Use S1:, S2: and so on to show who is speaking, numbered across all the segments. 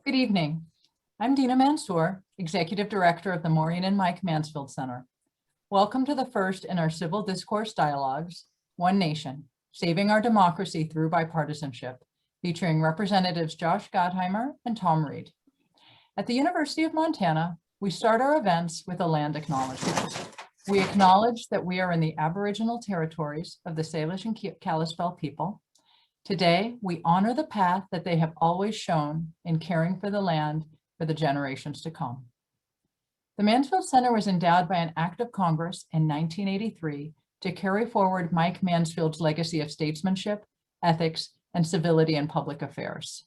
S1: Good evening. I'm Dina Mansour, Executive Director of the Maureen and Mike Mansfield Center. Welcome to the first in our Civil Discourse Dialogues, One Nation, Saving Our Democracy Through Bipartisanship, featuring Representatives Josh Gottheimer and Tom Reed. At the University of Montana, we start our events with a land acknowledgement. We acknowledge that we are in the Aboriginal territories of the Salish and Kalispel people. Today, we honor the path that they have always shown in caring for the land for the generations to come. The Mansfield Center was endowed by an act of Congress in 1983 to carry forward Mike Mansfield's legacy of statesmanship, ethics, and civility in public affairs.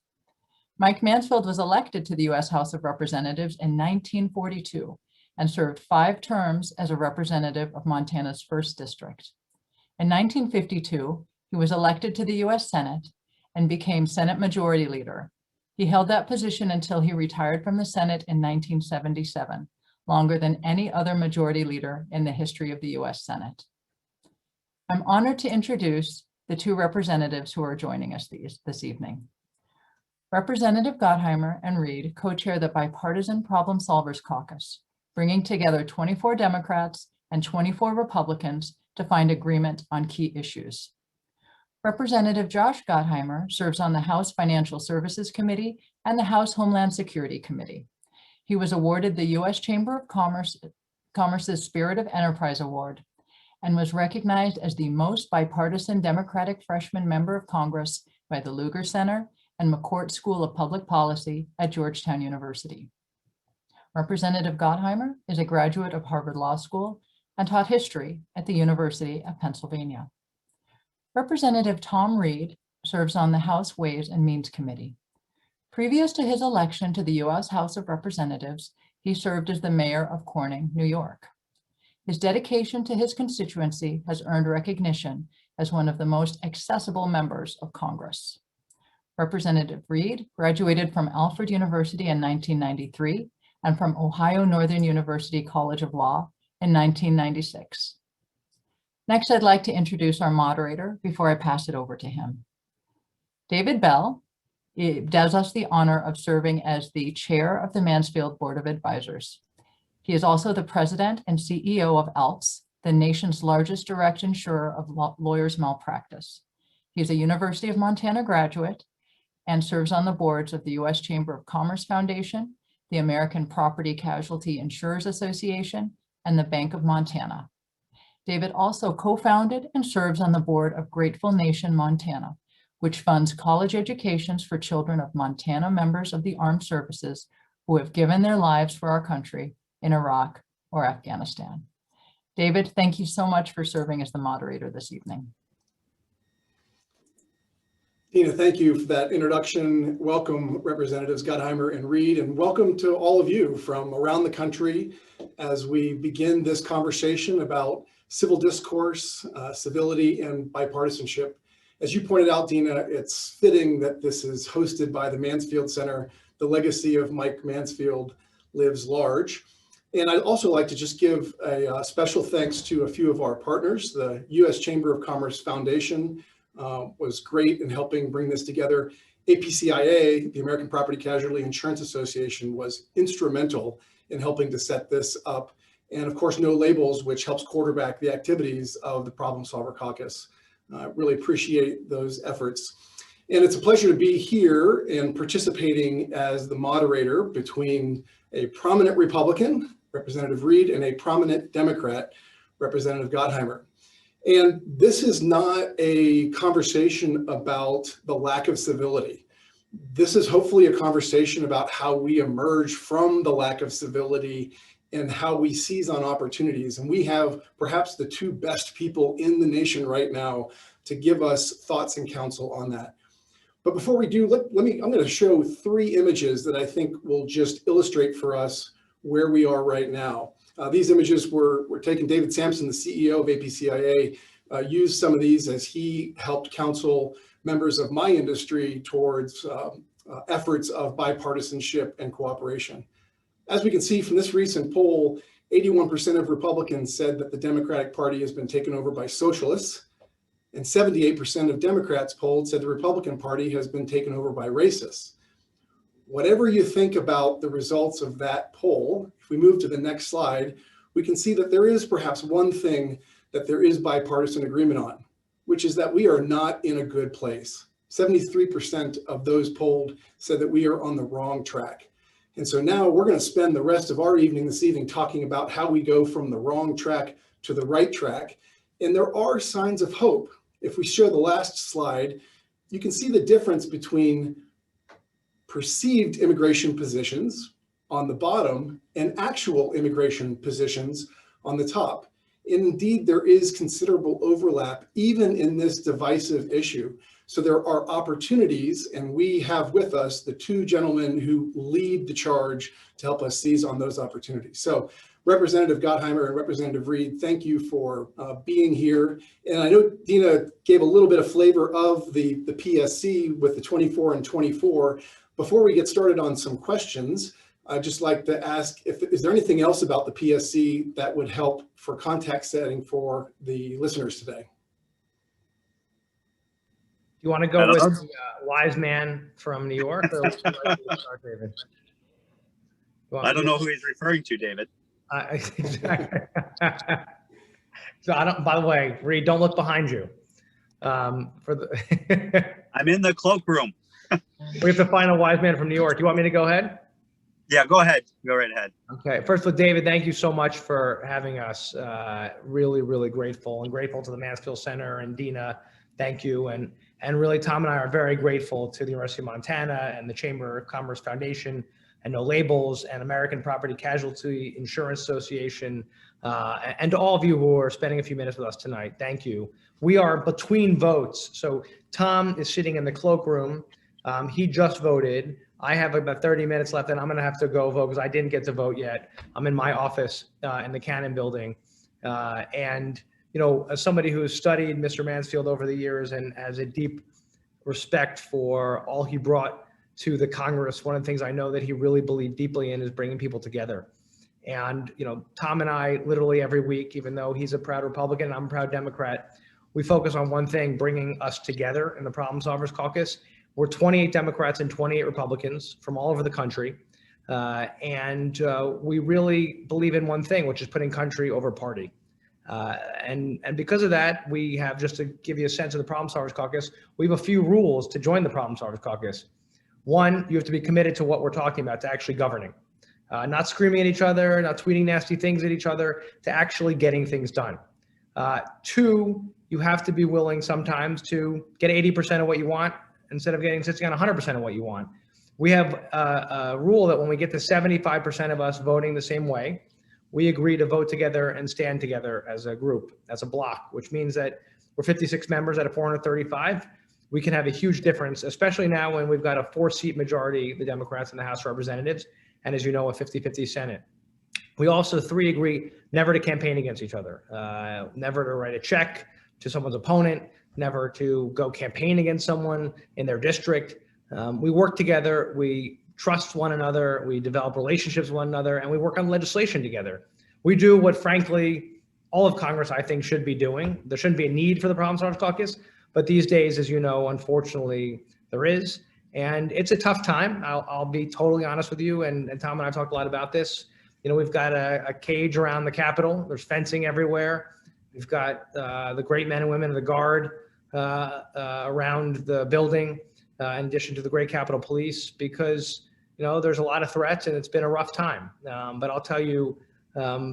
S1: Mike Mansfield was elected to the U.S. House of Representatives in 1942 and served 5 terms as a representative of Montana's 1st District. In 1952, he was elected to the U.S. Senate and became Senate Majority Leader. He held that position until he retired from the Senate in 1977, longer than any other majority leader in the history of the U.S. Senate. I'm honored to introduce the 2 representatives who are joining us this evening. Representative Gottheimer and Reed co-chair the Bipartisan Problem Solvers Caucus, bringing together 24 Democrats and 24 Republicans to find agreement on key issues. Representative Josh Gottheimer serves on the House Financial Services Committee and the House Homeland Security Committee. He was awarded the U.S. Chamber of Commerce's Spirit of Enterprise Award and was recognized as the most bipartisan Democratic freshman member of Congress by the Lugar Center and McCourt School of Public Policy at Georgetown University. Representative Gottheimer is a graduate of Harvard Law School and taught history at the University of Pennsylvania. Representative Tom Reed serves on the House Ways and Means Committee. Previous to his election to the U.S. House of Representatives, he served as the mayor of Corning, New York. His dedication to his constituency has earned recognition as one of the most accessible members of Congress. Representative Reed graduated from Alfred University in 1993 and from Ohio Northern University College of Law in 1996. Next, I'd like to introduce our moderator before I pass it over to him. David Bell does us the honor of serving as the chair of the Mansfield Board of Advisors. He is also the president and CEO of ALPS, the nation's largest direct insurer of lawyers' malpractice. He's a University of Montana graduate and serves on the boards of the U.S. Chamber of Commerce Foundation, the American Property Casualty Insurers Association, and the Bank of Montana. David also co-founded and serves on the board of Grateful Nation Montana, which funds college educations for children of Montana members of the armed services who have given their lives for our country in Iraq or Afghanistan. David, thank you so much for serving as the moderator this evening.
S2: Dina, thank you for that introduction. Welcome, Representatives Gottheimer and Reed, and welcome to all of you from around the country as we begin this conversation about civil discourse, civility, and bipartisanship. As you pointed out, Dina, it's fitting that this is hosted by the Mansfield Center. The legacy of Mike Mansfield lives large. And I'd also like to just give a special thanks to a few of our partners. The U.S. Chamber of Commerce Foundation was great in helping bring this together. APCIA, the American Property Casualty Insurance Association, was instrumental in helping to set this up. And of course, No Labels, which helps quarterback the activities of the Problem Solver Caucus. Really appreciate those efforts. And it's a pleasure to be here and participating as the moderator between a prominent Republican, Representative Reed, and a prominent Democrat, Representative Gottheimer. And this is not a conversation about the lack of civility. This is hopefully a conversation about how we emerge from the lack of civility and how we seize on opportunities. And we have perhaps the 2 best people in the nation right now to give us thoughts and counsel on that. But before we do, I'm going to show 3 images that I think will just illustrate for us where we are right now. These images were taken. David Sampson, the CEO of APCIA, used some of these as he helped counsel members of my industry towards efforts of bipartisanship and cooperation. As we can see from this recent poll, 81% of Republicans said that the Democratic Party has been taken over by socialists, and 78% of Democrats polled said the Republican Party has been taken over by racists. whatever you think about the results of that poll, if we move to the next slide, we can see that there is perhaps one thing that there is bipartisan agreement on, which is that we are not in a good place. 73% of those polled said that we are on the wrong track. And so now we're going to spend the rest of our evening this evening talking about how we go from the wrong track to the right track. And there are signs of hope. If we show the last slide, you can see the difference between perceived immigration positions on the bottom and actual immigration positions on the top. Indeed, there is considerable overlap even in this divisive issue. So there are opportunities, and we have with us the two gentlemen who lead the charge to help us seize on those opportunities. So Representative Gottheimer and Representative Reed, thank you for being here. And I know Dina gave a little bit of flavor of the PSC with the 24 and 24. Before we get started on some questions, I'd just like to ask, is there anything else about the PSC that would help for context setting for the listeners today?
S3: You want to go with the wise man from New York? Or would you like to start, David?
S4: I don't know who he's referring to, David.
S3: Exactly. So I don't. By the way, Reed, don't look behind you. I'm
S4: in the cloakroom.
S3: We have to find a wise man from New York. You want me to go ahead?
S4: Yeah, go ahead. Go right ahead.
S3: Okay. First of all, David, thank you so much for having us. Really, really grateful, and grateful to the Mansfield Center and Dina. Thank you. And really, Tom and I are very grateful to the University of Montana and the Chamber of Commerce Foundation and No Labels and American Property Casualty Insurance Association, and to all of you who are spending a few minutes with us tonight. Thank you. We are between votes. So Tom is sitting in the cloakroom. He just voted. I have about 30 minutes left, and I'm going to have to go vote because I didn't get to vote yet. I'm in my office in the Cannon building. And, you know, as somebody who has studied Mr. Mansfield over the years and has a deep respect for all he brought to the Congress, one of the things I know that he really believed deeply in is bringing people together. And, you know, Tom and I literally every week, even though he's a proud Republican and I'm a proud Democrat, we focus on one thing, bringing us together in the Problem Solvers Caucus. We're 28 Democrats and 28 Republicans from all over the country. And we really believe in one thing, which is putting country over party. And because of that, we have, just to give you a sense of the Problem Solvers Caucus, we have a few rules to join the Problem Solvers Caucus. One, you have to be committed to what we're talking about, to actually governing. Not screaming at each other, not tweeting nasty things at each other, to actually getting things done. Two, you have to be willing sometimes to get 80% of what you want instead of sitting on 100% of what you want. We have a rule that when we get to 75% of us voting the same way, we agree to vote together and stand together as a group, as a block, which means that we're 56 members out of 435. We can have a huge difference, especially now when we've got a 4-seat majority, the Democrats in the House of Representatives, and as you know, a 50-50 Senate. We also, 3, agree never to campaign against each other, never to write a check to someone's opponent, never to go campaign against someone in their district. We work together, we trust one another, we develop relationships with one another, and we work on legislation together. We do what, frankly, all of Congress, I think, should be doing. There shouldn't be a need for the Problem Solvers Caucus, but these days, as you know, unfortunately, there is. And it's a tough time. I'll be totally honest with you, and Tom and I talked a lot about this. You know, we've got a cage around the Capitol. There's fencing everywhere. We've got the great men and women of the Guard around the building, in addition to the great Capitol Police, because, you know, there's a lot of threats and it's been a rough time. But I'll tell you,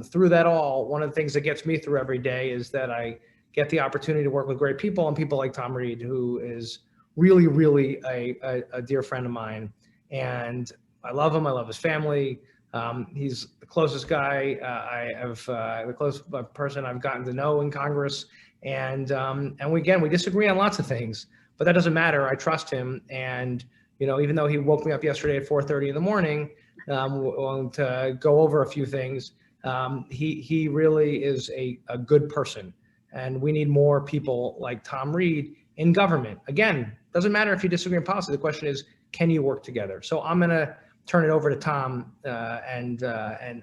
S3: through that all, one of the things that gets me through every day is that I get the opportunity to work with great people, and people like Tom Reed, who is really, really a dear friend of mine. And I love him. I love his family. He's the closest guy the closest person I've gotten to know in Congress. And we disagree on lots of things, but that doesn't matter. I trust him. And, you know, even though he woke me up yesterday at 4:30 in the morning to go over a few things, he really is a good person. And we need more people like Tom Reed in government. Again, doesn't matter if you disagree on policy. The question is, can you work together? So I'm going to turn it over to Tom. And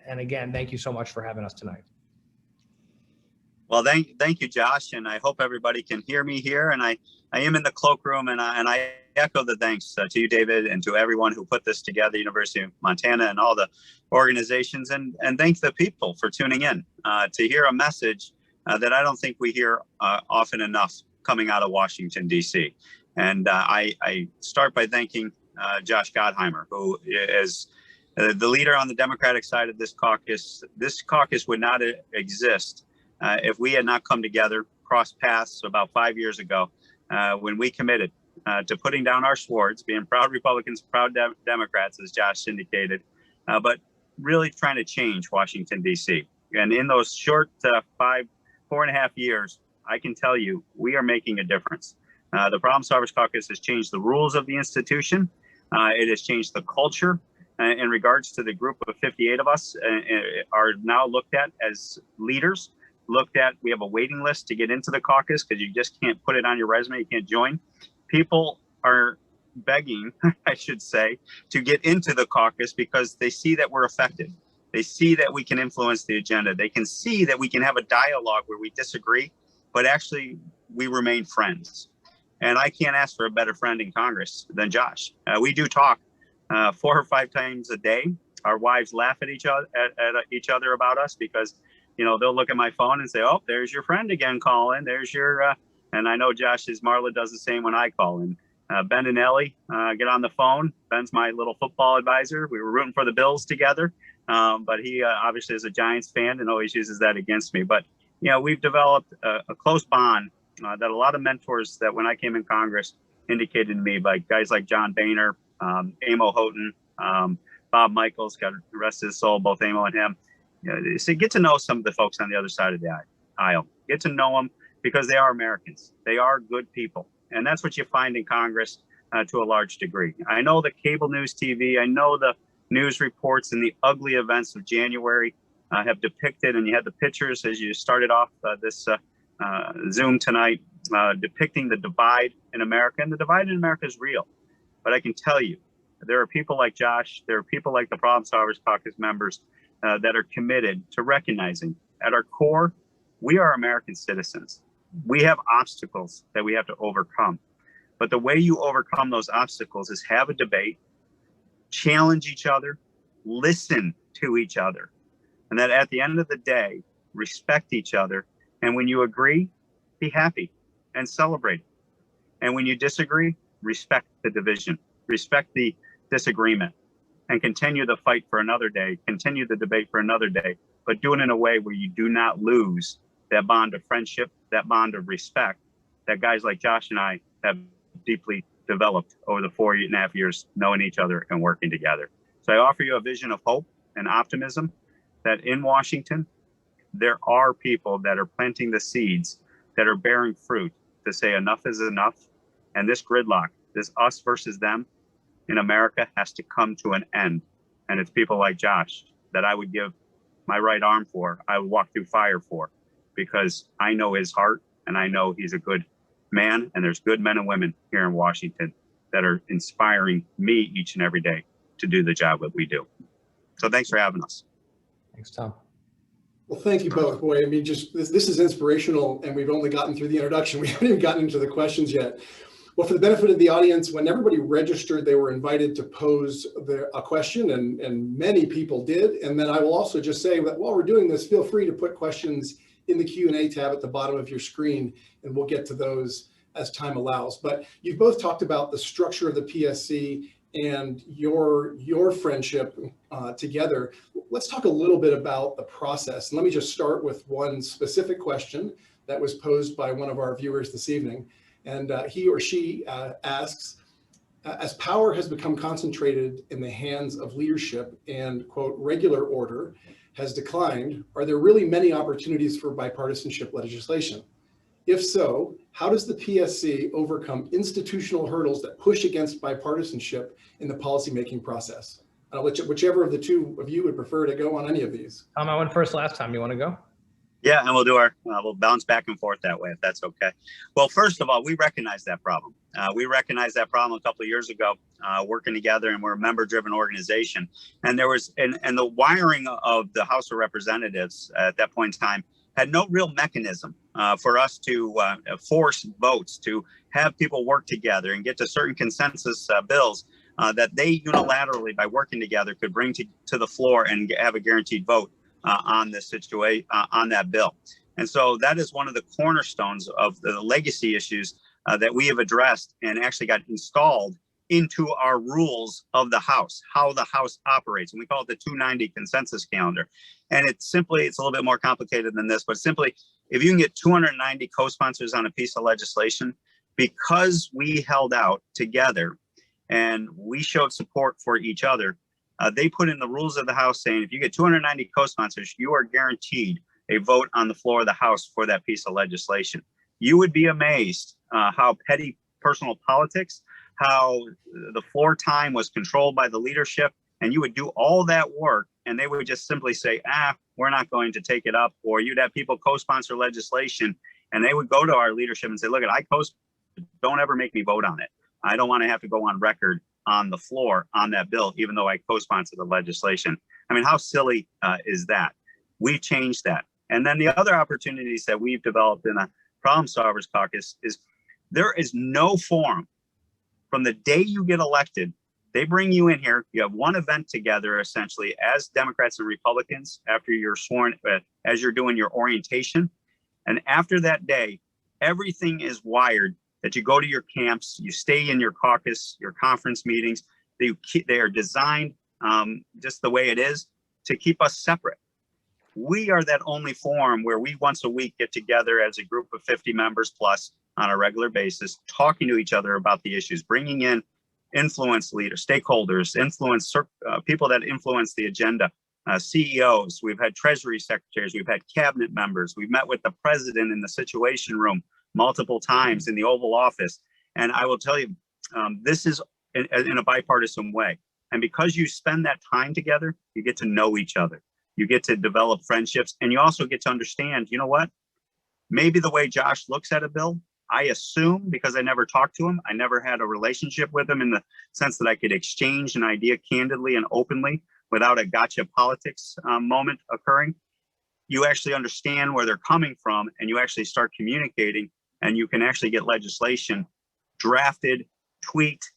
S3: again, thank you so much for having us tonight.
S4: Well, thank you, Josh. And I hope everybody can hear me here. And I am in the cloakroom, and I echo the thanks to you, David, and to everyone who put this together, University of Montana and all the organizations, and thank the people for tuning in to hear a message that I don't think we hear often enough coming out of Washington, D.C. And I start by thanking Josh Gottheimer, who is the leader on the Democratic side of this caucus. This caucus would not exist if we had not come together, crossed paths about 5 years ago when we committed to putting down our swords, being proud Republicans, proud Democrats, as Josh indicated, but really trying to change Washington, D.C. And in those short 4.5 years, I can tell you, we are making a difference. The Problem Solvers Caucus has changed the rules of the institution. It has changed the culture in regards to the group of 58 of us are now looked at as leaders. We have a waiting list to get into the caucus because you just can't put it on your resume. You can't join. People are begging, I should say, to get into the caucus because they see that we're effective. They see that we can influence the agenda. They can see that we can have a dialogue where we disagree, but actually we remain friends. And I can't ask for a better friend in Congress than Josh. We do talk 4 or 5 times a day. Our wives laugh at each other about us because, you know, they'll look at my phone and say, "Oh, there's your friend again calling. There's your," and I know Josh's Marla does the same when I call in. Ben and Ellie get on the phone. Ben's my little football advisor. We were rooting for the Bills together, but he obviously is a Giants fan and always uses that against me. But, you know, we've developed a close bond that a lot of mentors that when I came in Congress indicated to me, like guys like John Boehner, Amo Houghton, Bob Michaels, got the rest of his soul, both Amo and him. You know, so get to know some of the folks on the other side of the aisle. Get to know them because they are Americans. They are good people. And that's what you find in Congress to a large degree. I know the cable news TV, I know the news reports and the ugly events of January have depicted, and you had the pictures as you started off this Zoom tonight, depicting the divide in America. And the divide in America is real. But I can tell you, there are people like Josh, there are people like the Problem Solvers Caucus members that are committed to recognizing at our core, we are American citizens. We have obstacles that we have to overcome. But the way you overcome those obstacles is have a debate, challenge each other, listen to each other. And that at the end of the day, respect each other. And when you agree, be happy and celebrate. And when you disagree, respect the division, respect the disagreement, and continue the fight for another day, continue the debate for another day, but do it in a way where you do not lose that bond of friendship, that bond of respect that guys like Josh and I have deeply developed over the 4.5 years knowing each other and working together. So I offer you a vision of hope and optimism that in Washington, there are people that are planting the seeds that are bearing fruit to say enough is enough. And this gridlock, this us versus them in America has to come to an end. And it's people like Josh that I would give my right arm for, I would walk through fire for, because I know his heart and I know he's a good man. And there's good men and women here in Washington that are inspiring me each and every day to do the job that we do. So thanks for having us.
S3: Thanks, Tom.
S2: Well, thank you both. Boy, I mean, just this is inspirational, and we've only gotten through the introduction. We haven't even gotten into the questions yet. Well, for the benefit of the audience, when everybody registered, they were invited to pose a question, and many people did. And then I will also just say that while we're doing this, feel free to put questions in the Q&A tab at the bottom of your screen, and we'll get to those as time allows. But you've both talked about the structure of the PSC and your friendship together. Let's talk a little bit about the process. And let me just start with one specific question that was posed by one of our viewers this evening. And he or she asks, as power has become concentrated in the hands of leadership and, quote, regular order has declined, are there really many opportunities for bipartisanship legislation? If so, how does the PSC overcome institutional hurdles that push against bipartisanship in the policymaking process? I'll let whichever of the two of you would prefer to go on any of these.
S3: Tom, I went first last time. You want to go?
S4: Yeah, and we'll bounce back and forth that way, if that's okay. Well, first of all, we recognize that problem. We recognized that problem a couple of years ago, working together, and we're a member-driven organization. And there was, and the wiring of the House of Representatives at that point in time had no real mechanism for us to force votes, to have people work together and get to certain consensus bills that they unilaterally, by working together, could bring to the floor and have a guaranteed vote on this situation, on that bill. And so that is one of the cornerstones of the legacy issues that we have addressed and actually got installed into our rules of the House, how the House operates. And we call it the 290 consensus calendar. And it's a little bit more complicated than this, but simply, if you can get 290 co-sponsors on a piece of legislation, because we held out together and we showed support for each other, they put in the rules of the House saying, if you get 290 co-sponsors, you are guaranteed a vote on the floor of the House for that piece of legislation. You would be amazed how petty personal politics, how the floor time was controlled by the leadership, and you would do all that work and they would just simply say, we're not going to take it up. Or you'd have people co-sponsor legislation and they would go to our leadership and say, look, I don't ever make me vote on it. I don't want to have to go on record on the floor on that bill, even though I co-sponsored the legislation. I mean, how silly is that? We've changed that. And then the other opportunities that we've developed in a Problem Solvers Caucus is there is no forum. From the day you get elected, they bring you in here. You have one event together, essentially, as Democrats and Republicans, after you're sworn, as you're doing your orientation. And after that day, everything is wired that you go to your camps, you stay in your caucus, your conference meetings. They are designed just the way it is to keep us separate. We are that only forum where we once a week get together as a group of 50 members plus on a regular basis, talking to each other about the issues, bringing in influence leaders, stakeholders, people that influence the agenda, CEOs. We've had Treasury secretaries, we've had cabinet members, we've met with the president in the Situation Room multiple times in the Oval Office. And I will tell you, this is in a bipartisan way. And because you spend that time together, you get to know each other. You get to develop friendships, and you also get to understand, you know what? Maybe the way Josh looks at a bill, I assume, because I never talked to him, I never had a relationship with him in the sense that I could exchange an idea candidly and openly without a gotcha politics moment occurring. You actually understand where they're coming from, and you actually start communicating, and you can actually get legislation drafted, tweaked,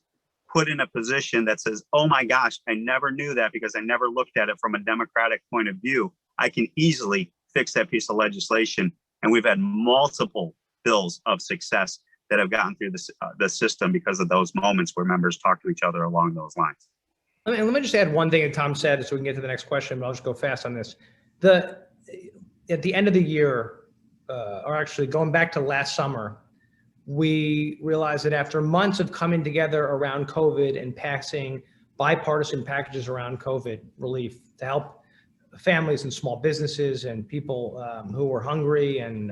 S4: put in a position that says, oh my gosh, I never knew that because I never looked at it from a democratic point of view. I can easily fix that piece of legislation. And we've had multiple bills of success that have gotten through the system because of those moments where members talk to each other along those lines.
S3: Let me just add one thing that Tom said so we can get to the next question, but I'll just go fast on this. At the end of the year, or actually going back to last summer, we realized that after months of coming together around COVID and passing bipartisan packages around COVID relief to help families and small businesses and people who were hungry and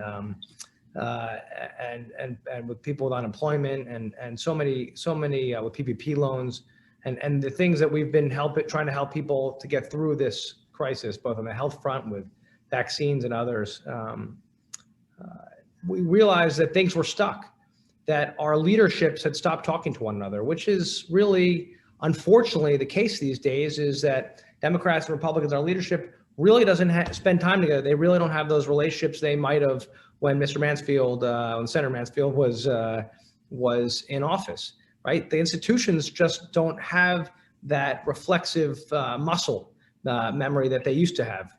S3: with people with unemployment and so many with PPP loans and the things that we've been trying to help people to get through this crisis, both on the health front with vaccines and others, we realized that things were stuck, that our leaderships had stopped talking to one another, which is really, unfortunately, the case these days is that Democrats and Republicans, our leadership really doesn't spend time together. They really don't have those relationships they might have when Mr. Mansfield, when Senator Mansfield was in office, right? The institutions just don't have that reflexive muscle memory that they used to have.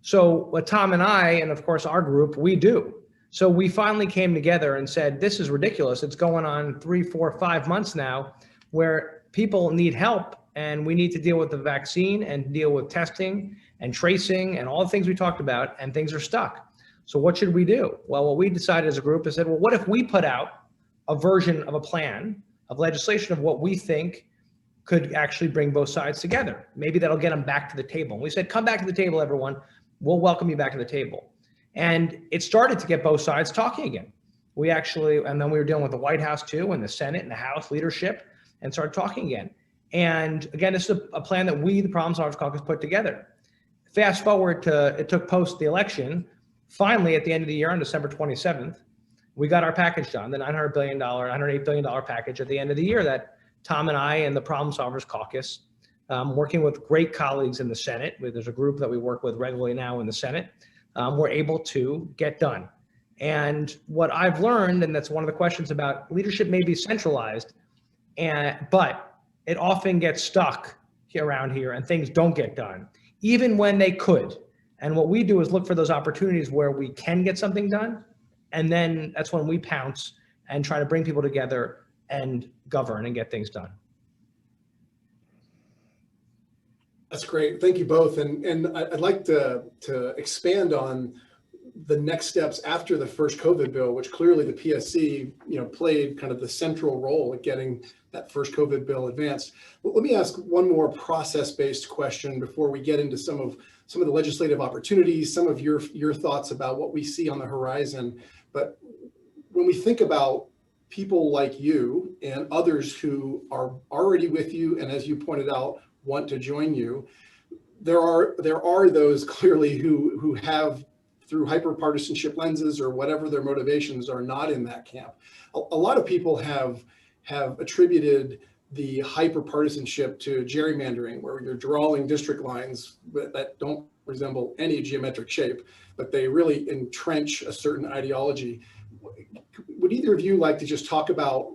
S3: So what Tom and I, and of course our group, we do. So we finally came together and said, this is ridiculous. It's going on 3, 4, 5 months now where people need help and we need to deal with the vaccine and deal with testing and tracing and all the things we talked about, and things are stuck. So what should we do? Well, what we decided as a group is said, well, what if we put out a version of a plan of legislation of what we think could actually bring both sides together? Maybe that'll get them back to the table. And we said, come back to the table, everyone. We'll welcome you back to the table. And it started to get both sides talking again. And then we were dealing with the White House too, and the Senate and the House leadership, and started talking again. And again, this is a plan that we, the Problem Solvers Caucus, put together. Fast forward to, it took post the election. Finally, at the end of the year, on December 27th, we got our package done, the $900 billion, $108 billion package at the end of the year that Tom and I and the Problem Solvers Caucus, working with great colleagues in the Senate, there's a group that we work with regularly now in the Senate, we're able to get done. And what I've learned, and that's one of the questions about leadership may be centralized, but it often gets stuck around here and things don't get done, even when they could. And what we do is look for those opportunities where we can get something done. And then that's when we pounce and try to bring people together and govern and get things done.
S2: That's great. Thank you both. And I'd like to expand on the next steps after the first COVID bill, which clearly the PSC, played kind of the central role at getting that first COVID bill advanced. But let me ask one more process-based question before we get into some of the legislative opportunities, some of your thoughts about what we see on the horizon. But when we think about people like you and others who are already with you, and as you pointed out, want to join you, there are those clearly who have, through hyper-partisanship lenses or whatever their motivations, are not in that camp. A lot of people have attributed the hyper-partisanship to gerrymandering, where you're drawing district lines that don't resemble any geometric shape, but they really entrench a certain ideology. Would either of you like to just talk about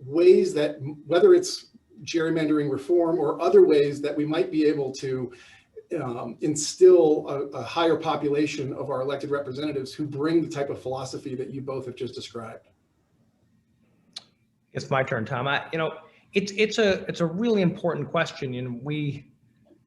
S2: ways that, whether it's gerrymandering reform or other ways that we might be able to instill a higher population of our elected representatives who bring the type of philosophy that you both have just described?
S3: It's my turn, Tom. It's a really important question, and we,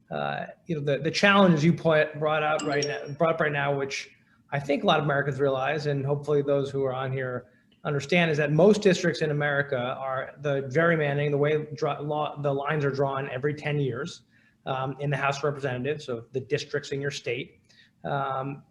S3: the challenges you brought up right now, which I think a lot of Americans realize, and hopefully those who are on here understand, is that most districts in America are the gerrymandering, the way the lines are drawn every 10 years in the House of Representatives, so the districts in your state,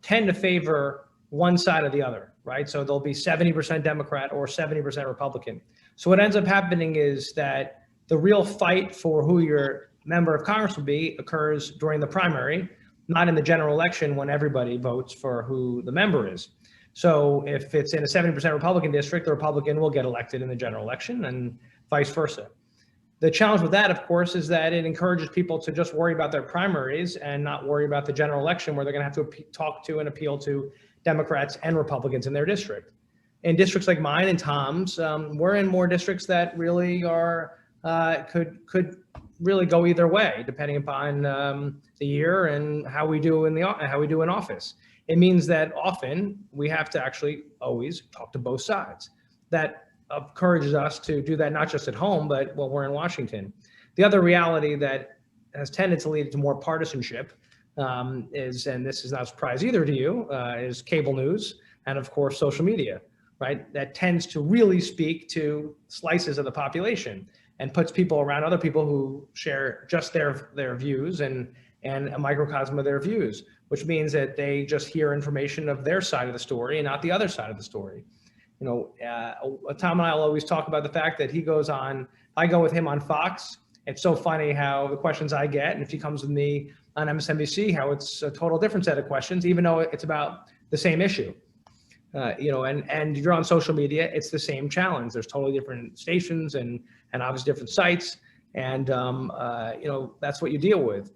S3: tend to favor one side or the other, right? So there'll be 70% Democrat or 70% Republican. So what ends up happening is that the real fight for who your member of Congress will be occurs during the primary, not in the general election when everybody votes for who the member is. So if it's in a 70% Republican district, the Republican will get elected in the general election and vice versa. The challenge with that, of course, is that it encourages people to just worry about their primaries and not worry about the general election, where they're going to have to talk to and appeal to Democrats and Republicans in their district. In districts like mine and Tom's, we're in more districts that really are could really go either way, depending upon the year and how we do in office. It means that often we have to actually always talk to both sides. That encourages us to do that, not just at home, but when we're in Washington. The other reality that has tended to lead to more partisanship is, and this is not a surprise either to you, is cable news and of course social media, right? That tends to really speak to slices of the population and puts people around other people who share just their views and a microcosm of their views, which means that they just hear information of their side of the story and not the other side of the story. Tom and I will always talk about the fact that I go with him on Fox. It's so funny how the questions I get, and if he comes with me on MSNBC, how it's a total different set of questions, even though it's about the same issue. And you're on social media, it's the same challenge. There's totally different stations and obviously different sites. And, that's what you deal with.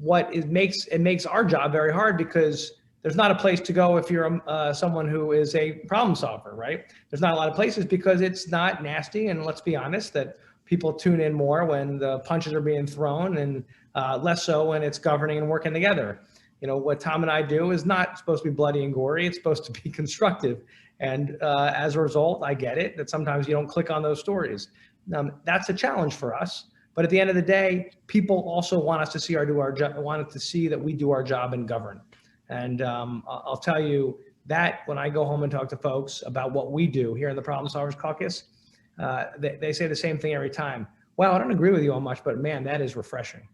S3: It makes our job very hard, because there's not a place to go if you're someone who is a problem solver, right? There's not a lot of places because it's not nasty. And let's be honest, that people tune in more when the punches are being thrown and less so when it's governing and working together. What Tom and I do is not supposed to be bloody and gory. It's supposed to be constructive. And as a result, I get it that sometimes you don't click on those stories. That's a challenge for us. But at the end of the day, people also want us to see want to see that we do our job and govern. And I'll tell you that when I go home and talk to folks about what we do here in the Problem Solvers Caucus, they say the same thing every time. Well, I don't agree with you on much, but man, that is refreshing.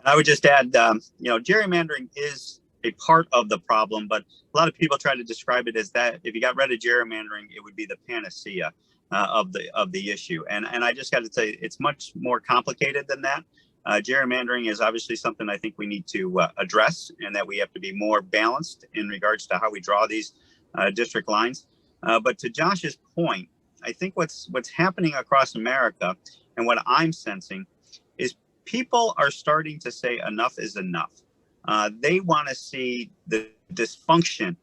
S4: I would just add, gerrymandering is a part of the problem, but a lot of people try to describe it as that if you got rid of gerrymandering, it would be the panacea of the issue. And I just got to say, it's much more complicated than that. Gerrymandering is obviously something I think we need to address, and that we have to be more balanced in regards to how we draw these district lines. But to Josh's point, I think what's happening across America, and what I'm sensing, is people are starting to say enough is enough. They want to see the dysfunction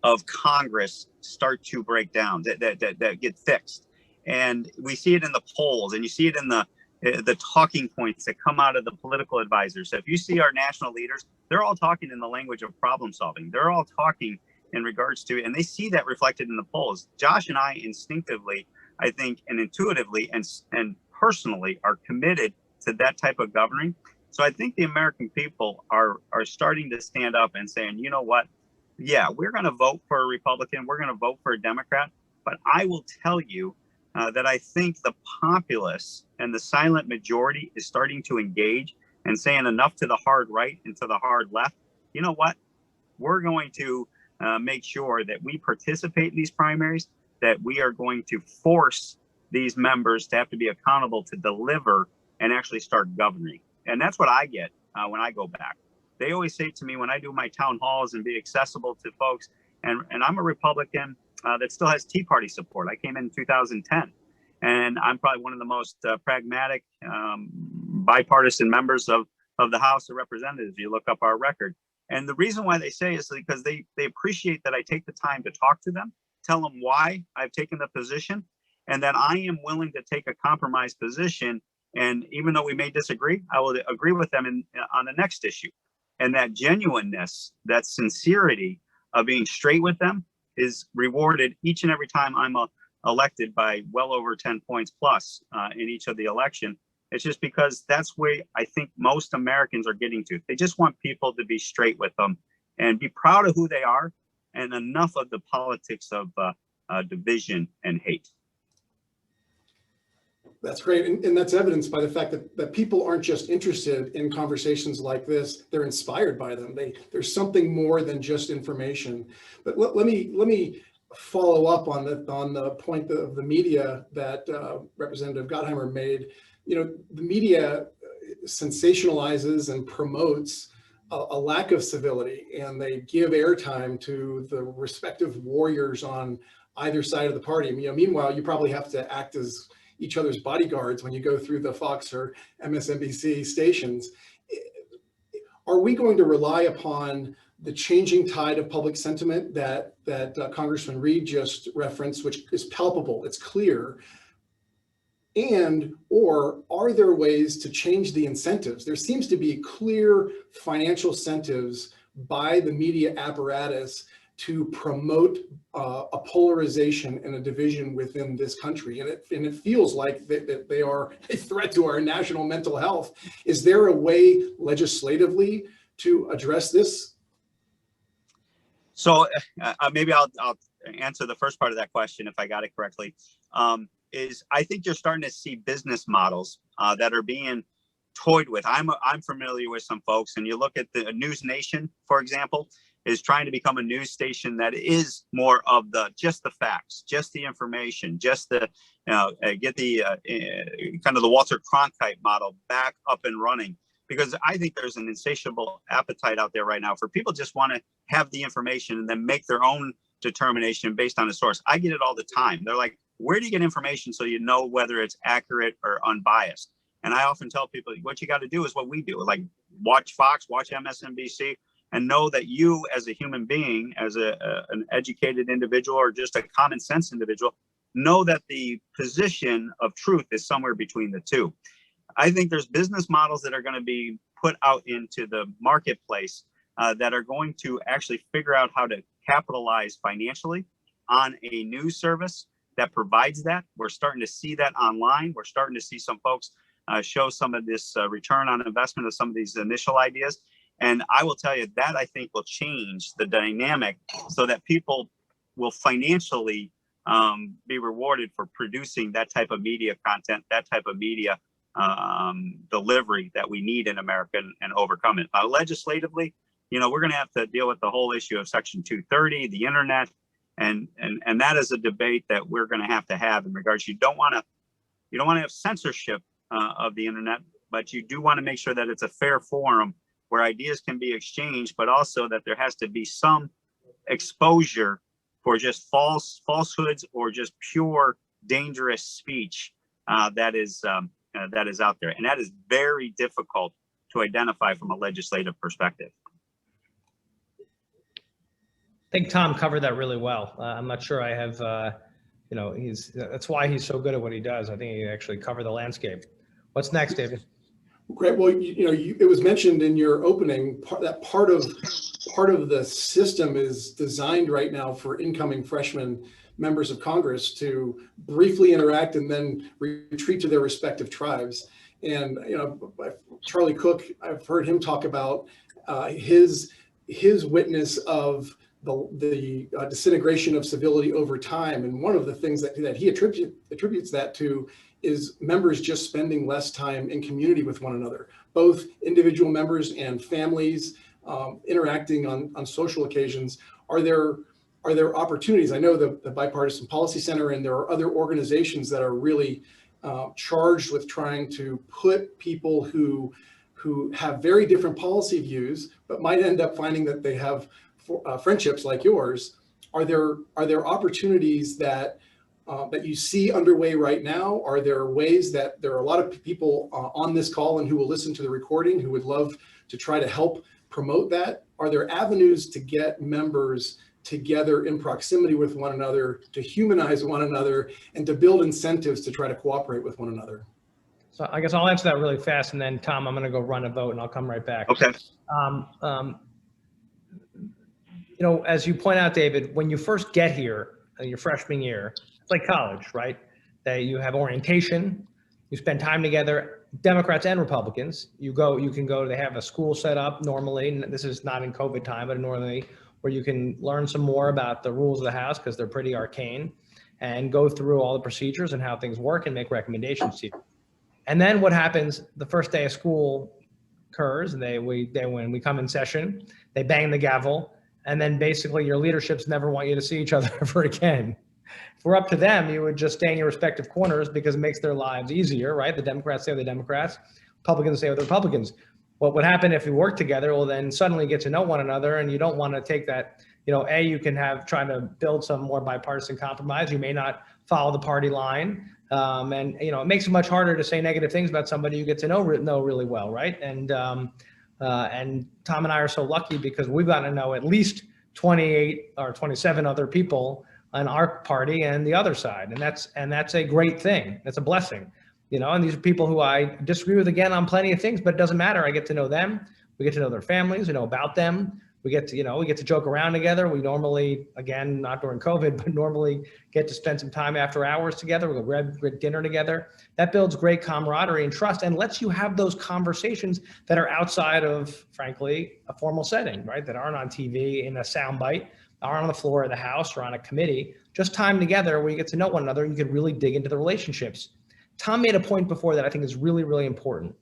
S4: of Congress start to break down, that get fixed. And we see it in the polls, and you see it in the talking points that come out of the political advisors. So if you see our national leaders, they're all talking in the language of problem solving. They're all talking in regards to, and they see that reflected in the polls. Josh and I instinctively, I think, and intuitively and personally are committed to that type of governing. So I think the American people are starting to stand up and saying, you know what? Yeah, we're going to vote for a Republican. We're going to vote for a Democrat. But I will tell you that I think the populace and the silent majority is starting to engage and saying enough to the hard right and to the hard left. You know what? We're going to make sure that we participate in these primaries, that we are going to force these members to have to be accountable to deliver and actually start governing. And that's what I get when I go back. They always say to me when I do my town halls and be accessible to folks, and I'm a Republican that still has Tea Party support. I came in 2010, and I'm probably one of the most pragmatic, bipartisan members of the House of Representatives. You look up our record. And the reason why they say is because they appreciate that I take the time to talk to them, tell them why I've taken the position, and that I am willing to take a compromise position. And even though we may disagree, I will agree with them on the next issue. And that genuineness, that sincerity of being straight with them is rewarded each and every time I'm elected by well over 10 points plus in each of the election. It's just because that's where I think most Americans are getting to. They just want people to be straight with them and be proud of who they are, and enough of the politics of division and hate.
S2: That's great. And that's evidenced by the fact that people aren't just interested in conversations like this, they're inspired by them. There's something more than just information. But let me follow up on the point of the media that Representative Gottheimer made. You know, the media sensationalizes and promotes a lack of civility, and they give airtime to the respective warriors on either side of the party. You know, meanwhile, you probably have to act as each other's bodyguards when you go through the Fox or MSNBC stations. Are we going to rely upon the changing tide of public sentiment that Congressman Reed just referenced, which is palpable, it's clear, or are there ways to change the incentives? There seems to be clear financial incentives by the media apparatus to promote a polarization and a division within this country. And it feels like that they are a threat to our national mental health. Is there a way legislatively to address this?
S4: So maybe I'll answer the first part of that question if I got it correctly. Is I think you're starting to see business models that are being toyed with. I'm familiar with some folks, and you look at the News Nation, for example, is trying to become a news station that is more of just the facts, just the information, just the get the kind of the Walter Cronkite model back up and running. Because I think there's an insatiable appetite out there right now for people just want to have the information and then make their own determination based on a source. I get it all the time. They're like, where do you get information so you know whether it's accurate or unbiased? And I often tell people, what you got to do is what we do, like watch Fox, watch MSNBC, and know that you as a human being, as an educated individual or just a common sense individual, know that the position of truth is somewhere between the two. I think there's business models that are going to be put out into the marketplace that are going to actually figure out how to capitalize financially on a news service that provides that. We're starting to see that online. We're starting to see some folks show some of this return on investment of some of these initial ideas. And I will tell you that I think will change the dynamic so that people will financially be rewarded for producing that type of media content, that type of media delivery that we need in America and overcome it. Legislatively, you know, we're going to have to deal with the whole issue of Section 230, the internet, and that is a debate that we're going to have in regards. You don't want to have censorship of the internet, but you do want to make sure that it's a fair forum where ideas can be exchanged, but also that there has to be some exposure for just falsehoods or just pure dangerous speech that is out there. And that is very difficult to identify from a legislative perspective.
S3: think Tom covered that really well. I'm not sure I have, that's why he's so good at what he does. I think he actually covered the landscape. What's next, David?
S2: Great. Well, it was mentioned in your opening that part of the system is designed right now for incoming freshman members of Congress to briefly interact and then retreat to their respective tribes. And Charlie Cook, I've heard him talk about his witness of the disintegration of civility over time. And one of the things that he attributes that to is members just spending less time in community with one another, both individual members and families interacting on social occasions. Are there opportunities? I know the Bipartisan Policy Center, and there are other organizations that are really charged with trying to put people who have very different policy views, but might end up finding that they have friendships like yours. Are there opportunities that you see underway right now? Are there ways that there are a lot of people on this call and who will listen to the recording who would love to try to help promote that? Are there avenues to get members together in proximity with one another, to humanize one another, and to build incentives to try to cooperate with one another?
S3: So I guess I'll answer that really fast, and then Tom, I'm going to go run a vote, and I'll come right back.
S4: Okay.
S3: As you point out, David, when you first get here, your freshman year, it's like college, right? That you have orientation, you spend time together, Democrats and Republicans. They have a school set up normally, and this is not in COVID time, but normally, where you can learn some more about the rules of the House because they're pretty arcane, and go through all the procedures and how things work and make recommendations to you. And then what happens the first day of school occurs, and when we come in session, they bang the gavel, and then basically your leaderships never want you to see each other ever again. If we're up to them, you would just stay in your respective corners because it makes their lives easier, right? The Democrats stay with the Democrats, Republicans stay with the Republicans. What would happen if we work together? Well, then suddenly get to know one another, and you don't want to take that, you can try to build some more bipartisan compromise. You may not follow the party line. And it makes it much harder to say negative things about somebody you get to know really well, right? And Tom and I are so lucky because we've gotten to know at least 28 or 27 other people on our party and the other side, and that's a great thing. That's a blessing, And these are people who I disagree with again on plenty of things, but it doesn't matter. I get to know them. We get to know their families. We know about them. We get to joke around together. We normally, again, not during COVID, but normally get to spend some time after hours together. We'll grab dinner together. That builds great camaraderie and trust and lets you have those conversations that are outside of, frankly, a formal setting, right? That aren't on TV in a soundbite, aren't on the floor of the House or on a committee. Just time together where you get to know one another and you can really dig into the relationships. Tom made a point before that I think is really, really important.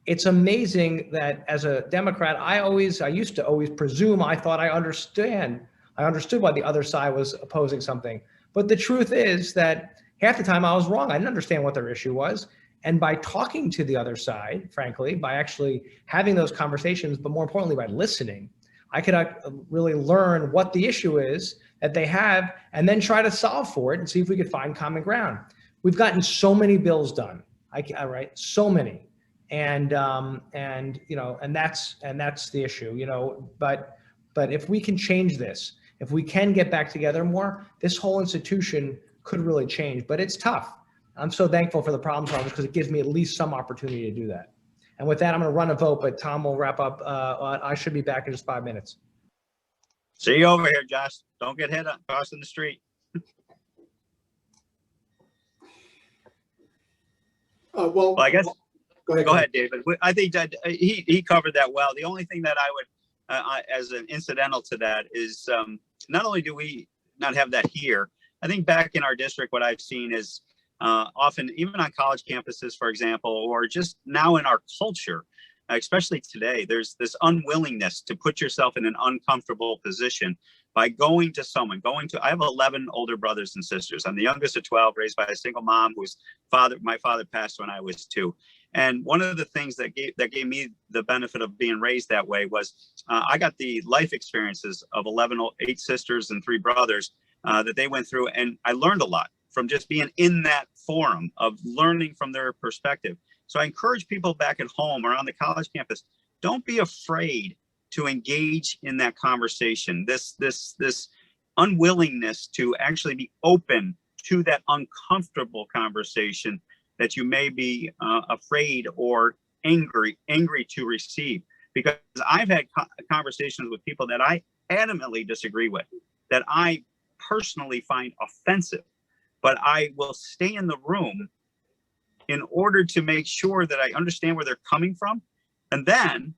S3: It's amazing that as a Democrat, I used to always presume I thought I understood why the other side was opposing something. But the truth is that half the time I was wrong. I didn't understand what their issue was. And by talking to the other side, frankly, by actually having those conversations, but more importantly, by listening, I could really learn what the issue is that they have and then try to solve for it and see if we could find common ground. We've gotten so many bills done, right? So many. And that's the issue, but if we can change this, if we can get back together more, this whole institution could really change, but it's tough. I'm so thankful for the problem solvers because it gives me at least some opportunity to do that. And with that, I'm going to run a vote, but Tom will wrap up. I should be back in just 5 minutes.
S4: See you over here, Josh. Don't get hit crossing the street. Well, I guess. Go ahead, David. I think that he covered that well. The only thing that I would, as an incidental to that, is not only do we not have that here, I think back in our district, what I've seen is often, even on college campuses, for example, or just now in our culture, especially today, there's this unwillingness to put yourself in an uncomfortable position by going to someone, I have 11 older brothers and sisters. I'm the youngest of 12, raised by a single mom my father passed when I was 2. And one of the things that gave me the benefit of being raised that way was I got the life experiences of 8 sisters and 3 brothers that they went through. And I learned a lot from just being in that forum of learning from their perspective. So I encourage people back at home or on the college campus, don't be afraid to engage in that conversation, this unwillingness to actually be open to that uncomfortable conversation that you may be afraid or angry to receive. Because I've had conversations with people that I adamantly disagree with, that I personally find offensive, but I will stay in the room in order to make sure that I understand where they're coming from. And then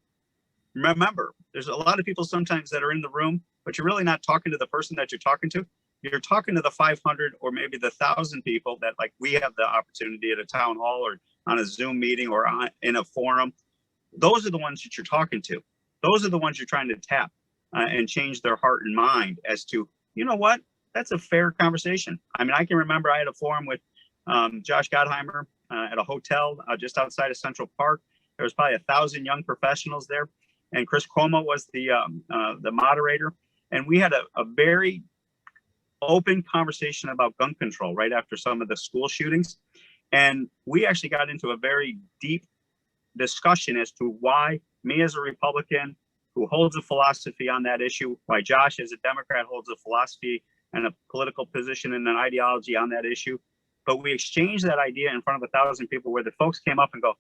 S4: remember, there's a lot of people sometimes that are in the room, but you're really not talking to the person that you're talking to. You're talking to the 500 or maybe the 1,000 people that, like, we have the opportunity at a town hall or on a Zoom meeting or in a forum. Those are the ones that you're talking to. Those are the ones you're trying to tap and change their heart and mind as to, you know what, that's a fair conversation. I mean, I can remember I had a forum with Josh Gottheimer at a hotel just outside of Central Park. There was probably 1,000 young professionals there, and Chris Cuomo was the moderator. And we had a very open conversation about gun control right after some of the school shootings. And we actually got into a very deep discussion as to why me as a Republican who holds a philosophy on that issue, why Josh as a Democrat holds a philosophy and a political position and an ideology on that issue. But we exchanged that idea in front of 1,000 people where the folks came up and go,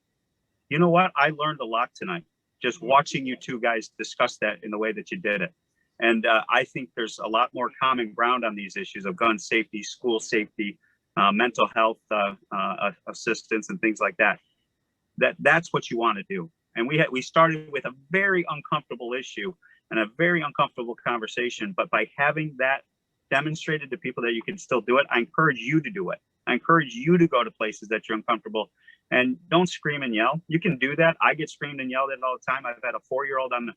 S4: you know what? I learned a lot tonight just watching you two guys discuss that in the way that you did it. And I think there's a lot more common ground on these issues of gun safety, school safety, mental health assistance and things like that. That's what you want to do. And we started with a very uncomfortable issue and a very uncomfortable conversation. But by having that demonstrated to people that you can still do it, I encourage you to do it. I encourage you to go to places that you're uncomfortable and don't scream and yell. You can do that. I get screamed and yelled at all the time. I've had a 4-year-old on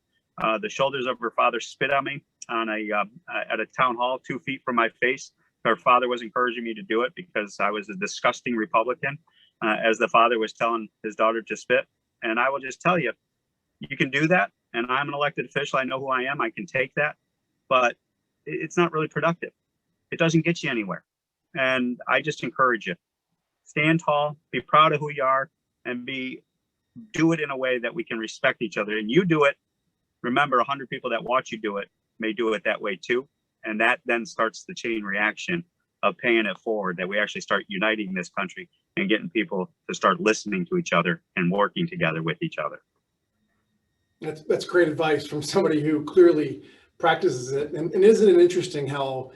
S4: the shoulders of her father spit on me on at a town hall 2 feet from my face. Her father was encouraging me to do it because I was a disgusting Republican, as the father was telling his daughter to spit. And I will just tell you, you can do that. And I'm an elected official. I know who I am. I can take that. But it's not really productive. It doesn't get you anywhere. And I just encourage you, stand tall, be proud of who you are, and do it in a way that we can respect each other. And you do it. Remember, 100 people that watch you do it may do it that way too. And that then starts the chain reaction of paying it forward, that we actually start uniting this country and getting people to start listening to each other and working together with each other.
S2: That's great advice from somebody who clearly practices it. And isn't it interesting how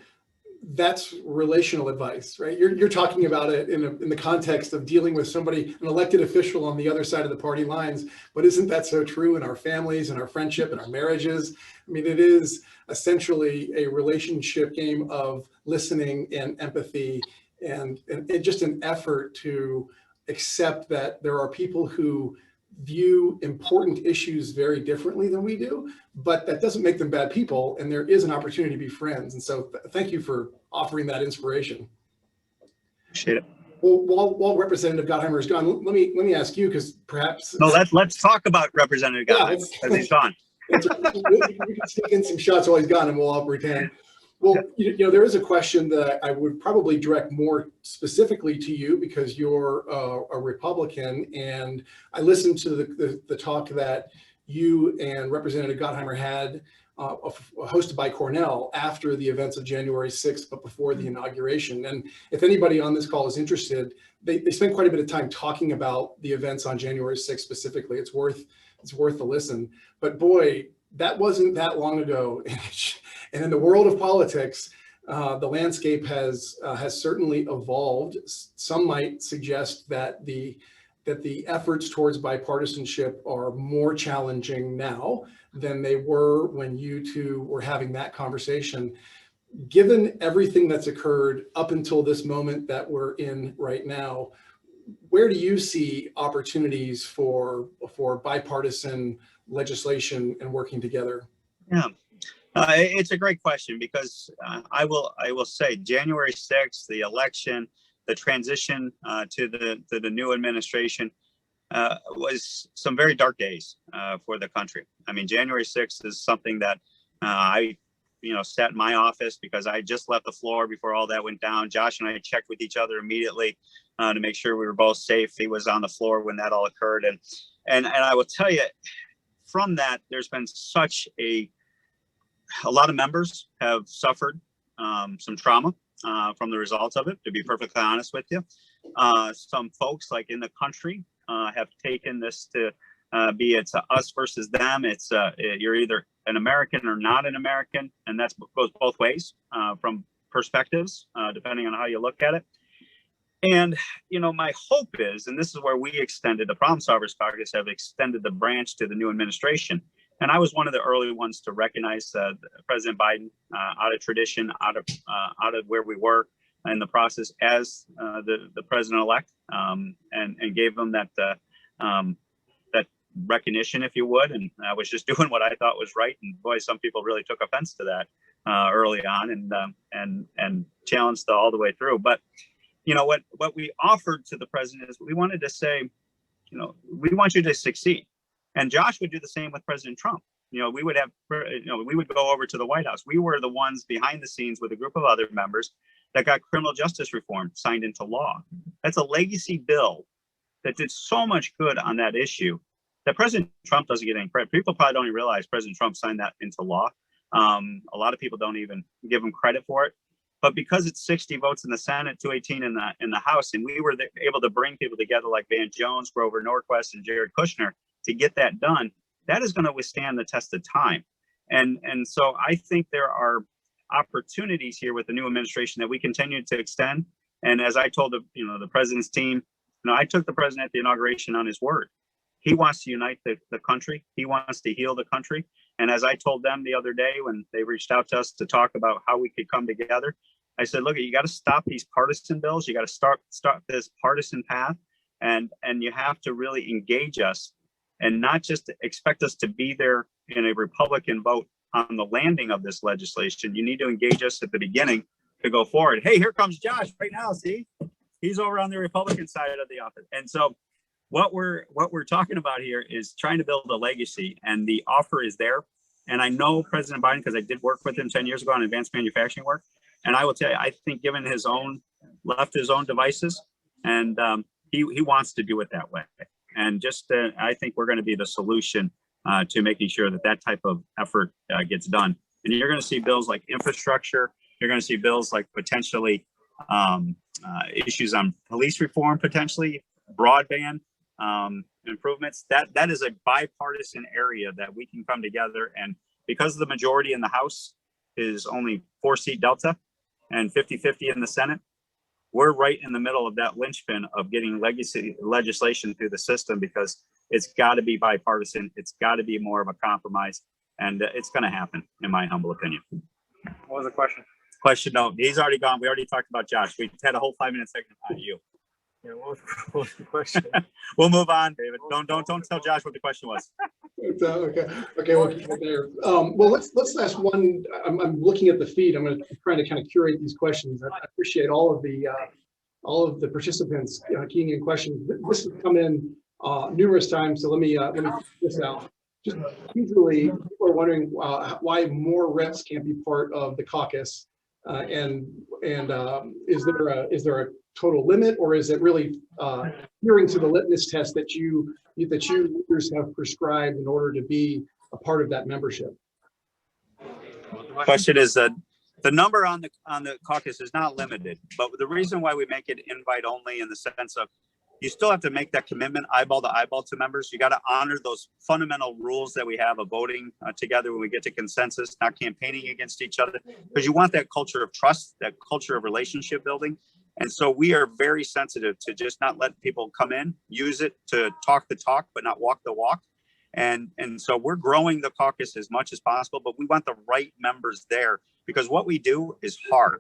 S2: that's relational advice, right? You're talking about it in the context of dealing with somebody, an elected official on the other side of the party lines, but isn't that so true in our families and our friendship and our marriages? I mean, it is essentially a relationship game of listening and empathy and just an effort to accept that there are people who view important issues very differently than we do, but that doesn't make them bad people, and there is an opportunity to be friends. And so thank you for offering that inspiration.
S4: Appreciate it.
S2: Well, while Representative Gottheimer is gone, let me ask you, because perhaps
S4: let's talk about Representative Gottheimer, because he's gone.
S2: We can stick in some shots while he's gone and we'll all pretend. Well, there is a question that I would probably direct more specifically to you because you're a Republican, and I listened to the talk that you and Representative Gottheimer had hosted by Cornell after the events of January 6th, but before the inauguration. And if anybody on this call is interested, they spent quite a bit of time talking about the events on January 6th specifically. It's worth a listen. But boy, that wasn't that long ago. And in the world of politics, the landscape has certainly evolved. Some might suggest that the efforts towards bipartisanship are more challenging now than they were when you two were having that conversation. Given everything that's occurred up until this moment that we're in right now, where do you see opportunities for bipartisan legislation and working together?
S4: Yeah. It's a great question because I will say January 6th, the election, the transition to the new administration was some very dark days for the country. I mean, January 6th is something that I sat in my office because I just left the floor before all that went down. Josh and I checked with each other immediately to make sure we were both safe. He was on the floor when that all occurred. And I will tell you, from that, there's been such a lot of members have suffered some trauma from the results of it, to be perfectly honest with you. Some folks like in the country have taken this to be it's us versus them. It's you're either an American or not an American, and that goes both ways from perspectives, depending on how you look at it. And, you know, my hope is, and this is where we extended, the Problem Solvers Caucus have extended the branch to the new administration. And I was one of the early ones to recognize President Biden out of tradition, out of where we were in the process as the president-elect, and gave them that that recognition, if you would. And I was just doing what I thought was right. And boy, some people really took offense to that early on, and challenged all the way through. But you know what we offered to the president is we wanted to say, you know, we want you to succeed. And Josh would do the same with President Trump. You know, we would have, you know, we would go over to the White House. We were the ones behind the scenes with a group of other members that got criminal justice reform signed into law. That's a legacy bill that did so much good on that issue that President Trump doesn't get any credit. People probably don't even realize President Trump signed that into law. A lot of people don't even give him credit for it. But because it's 60 votes in the Senate, 218 in the House, and we were able to bring people together like Van Jones, Grover Norquist, and Jared Kushner to get that done, that is going to withstand the test of time. And so I think there are opportunities here with the new administration that we continue to extend. And as I told the president's team, you know, I took the president at the inauguration on his word. He wants to unite the country. He wants to heal the country. And as I told them the other day when they reached out to us to talk about how we could come together, I said, look, you got to stop these partisan bills. You got to start this partisan path, and you have to really engage us and not just expect us to be there in a Republican vote on the landing of this legislation. You need to engage us at the beginning to go forward. Hey, here comes Josh right now. See, he's over on the Republican side of the office. And so what we're talking about here is trying to build a legacy, and the offer is there. And I know President Biden, because I did work with him 10 years ago on advanced manufacturing work. And I will tell you, I think given his own devices, and he wants to do it that way. And just I think we're going to be the solution to making sure that type of effort gets done. And you're going to see bills like infrastructure. You're going to see bills like potentially issues on police reform, potentially broadband improvements. That is a bipartisan area that we can come together. And because the majority in the House is only 4-seat Delta and 50-50 in the Senate, we're right in the middle of that linchpin of getting legacy legislation through the system, because it's got to be bipartisan. It's got to be more of a compromise, and it's going to happen, in my humble opinion.
S3: What was the question?
S4: Question? No, he's already gone. We already talked about Josh. We had a whole 5-minute segment on you.
S3: Yeah, what was the question?
S4: We'll move on, David. Don't tell Josh what the question was.
S2: Okay, we'll keep it there. Well, let's ask one. I'm looking at the feed. I'm trying to kind of curate these questions. I appreciate all of the participants keying in questions. This has come in numerous times, so let me put this out. Just usually, people are wondering why more reps can't be part of the caucus, and is there a total limit, or is it really adhering to the litmus test that you leaders have prescribed in order to be a part of that membership?
S4: The question is the number on the caucus is not limited, but the reason why we make it invite only in the sense of you still have to make that commitment eyeball to eyeball to members. You got to honor those fundamental rules that we have of voting together when we get to consensus, not campaigning against each other, because you want that culture of trust, that culture of relationship building. And so we are very sensitive to just not let people come in, use it to talk the talk, but not walk the walk. And so we're growing the caucus as much as possible, but we want the right members there, because what we do is hard.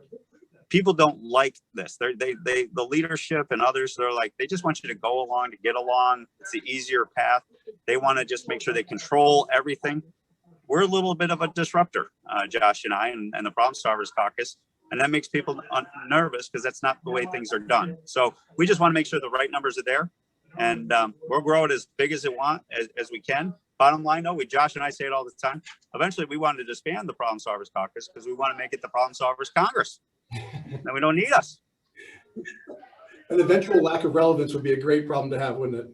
S4: People don't like this. The leadership and others, they're like, they just want you to go along, to get along. It's the easier path. They want to just make sure they control everything. We're a little bit of a disruptor, Josh and I, and the Problem Solvers Caucus. And that makes people nervous, because that's not the way things are done. So we just want to make sure the right numbers are there. And we'll grow it as big as as we can. Bottom line, though, Josh and I say it all the time. Eventually, we wanted to disband the Problem Solvers Caucus because we want to make it the Problem Solvers Congress. Then we don't need us.
S2: An eventual lack of relevance would be a great problem to have, wouldn't it?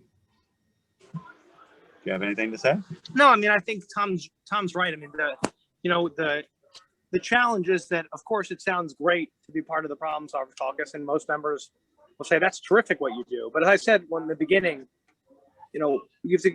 S4: you have anything to say?
S3: No, I mean, I think Tom's right. I mean, the challenge is that, of course, it sounds great to be part of the Problem Solvers Caucus, and most members will say that's terrific what you do. But as I said in the beginning, you know, you have to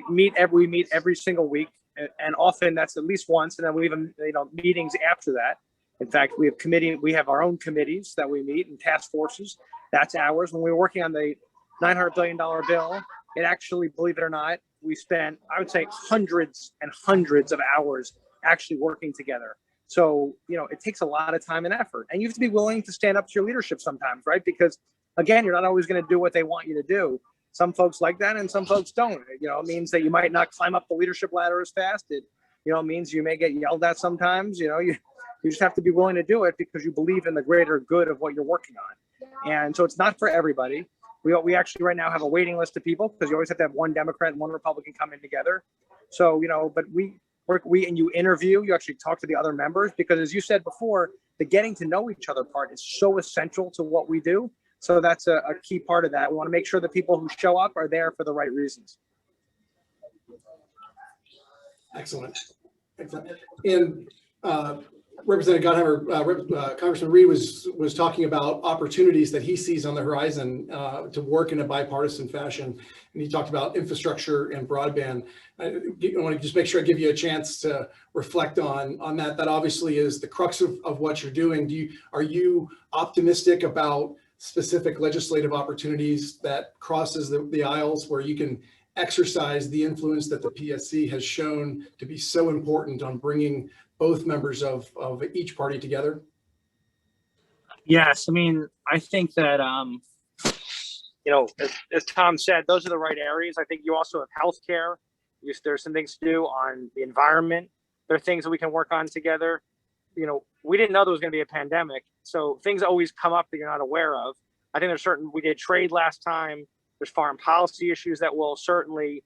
S3: we meet every single week, and often that's at least once, and then we even meetings after that. In fact, we have our own committees that we meet and task forces. That's ours. When we were working on the $900 billion bill, it actually, believe it or not, we spent, I would say, hundreds and hundreds of hours actually working together. So, you know, it takes a lot of time and effort, and you have to be willing to stand up to your leadership sometimes, right? Because again, you're not always going to do what they want you to do. Some folks like that and some folks don't. You know, it means that you might not climb up the leadership ladder as fast. It, you know, means you may get yelled at sometimes. You know, you just have to be willing to do it because you believe in the greater good of what you're working on. And so it's not for everybody. We actually right now have a waiting list of people because you always have to have one Democrat and one Republican come in together. So, you know, but and you interview, you actually talk to the other members, because as you said before, the getting to know each other part is so essential to what we do. So that's a key part of that. We want to make sure the people who show up are there for the right reasons.
S2: Excellent. And Representative Gottheimer, Congressman Reed was talking about opportunities that he sees on the horizon to work in a bipartisan fashion, and he talked about infrastructure and broadband. I want to just make sure I give you a chance to reflect on that. That obviously is the crux of what you're doing. Are you optimistic about specific legislative opportunities that crosses the aisles where you can exercise the influence that the PSC has shown to be so important on bringing both members of each party together?
S3: Yes, I mean, I think that, you know, as Tom said, those are the right areas. I think you also have healthcare. There's some things to do on the environment. There are things that we can work on together. You know, we didn't know there was going to be a pandemic, so things always come up that you're not aware of. I think we did trade last time. There's foreign policy issues that will certainly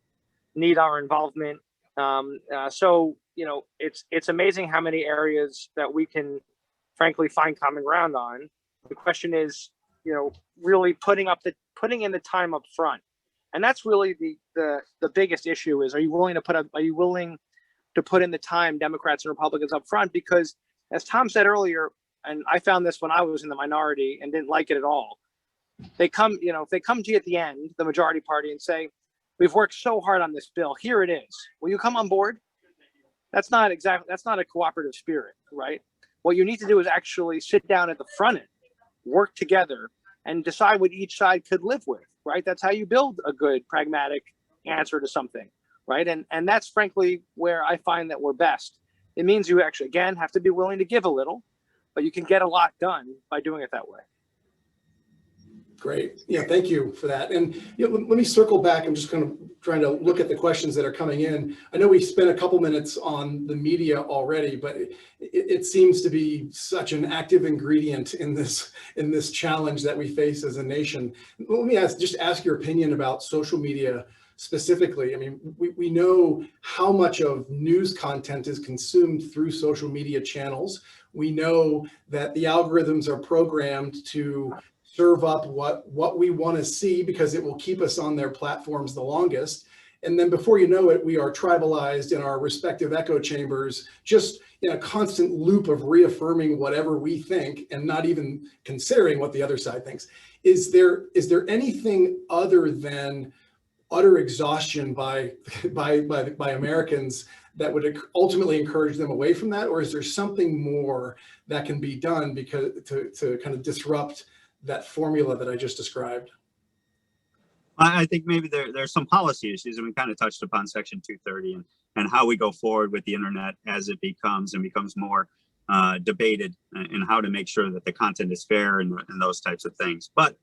S3: need our involvement. So, you know, it's amazing how many areas that we can, frankly, find common ground on. The question is, you know, really putting in the time up front, and that's really the biggest issue. Is are you willing to put in the time, Democrats and Republicans, up front? Because as Tom said earlier, and I found this when I was in the minority and didn't like it at all. If they come to you at the end, the majority party, and say, "We've worked so hard on this bill. Here it is. Will you come on board?" That's not a cooperative spirit, right? What you need to do is actually sit down at the front end, work together, and decide what each side could live with, right? That's how you build a good, pragmatic answer to something, right? And that's frankly where I find that we're best. It means you actually, again, have to be willing to give a little, but you can get a lot done by doing it that way.
S2: Great. Yeah, thank you for that. And you know, let me circle back. I'm just kind of trying to look at the questions that are coming in. I know we spent a couple minutes on the media already, but it seems to be such an active ingredient in this challenge that we face as a nation. Let me ask your opinion about social media specifically. I mean, we know how much of news content is consumed through social media channels. We know that the algorithms are programmed to serve up what we want to see because it will keep us on their platforms the longest. And then before you know it, we are tribalized in our respective echo chambers, just in a constant loop of reaffirming whatever we think and not even considering what the other side thinks. Is there anything other than utter exhaustion by Americans that would ultimately encourage them away from that? Or is there something more that can be done because to kind of disrupt that formula that I just described?
S4: I think maybe there's some policy issues, and we kind of touched upon Section 230 and how we go forward with the internet as it becomes more debated, and how to make sure that the content is fair and those types of things. But